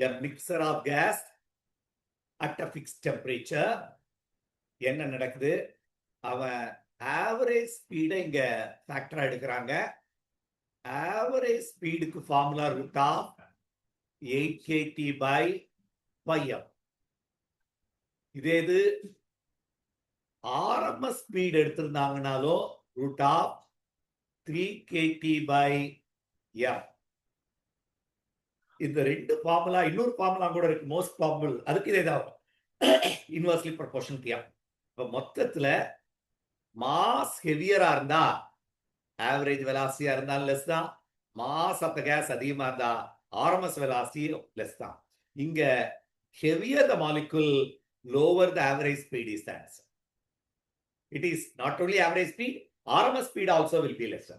a mixture of gas at a fixed temperature. என்ன நடக்குது? அவன் ஆவரேஜ் ஸ்பீடை இங்க ஃபேக்டரா எடுக்கிறாங்க. ஆவரேஜ் ஸ்பீடுக்கு formula root of 8 kT by πm. இதே இது ஆர்எம்எஸ் ஸ்பீட் எடுத்திருந்தாங்கனாலும் root of 3 kT by m. இந்த ரெண்டு ஃபார்முலா, இன்னொரு ஃபார்முலா கூட இருக்கு, மோஸ்ட் ப்ராபபிள், அதுக்கு இதே தான் இன்வெர்ஸ்லி ப்ரொபோர்ஷனல் டு m. இப்ப மொத்தத்துல மாஸ் ஹெவியரா இருந்தா ஆவரேஜ் வெலாசிட்டியா இருந்தாலும் லெஸ் தான், மாஸ் ஆஃப் த கேஸ் அதிகமா இருந்தா ஆர்எம்எஸ் வெலாசிட்டி லெஸ் தான். இங்க heavier the molecule, lower the average speed is the answer. It is not only average speed, RMS speed also will be lesser.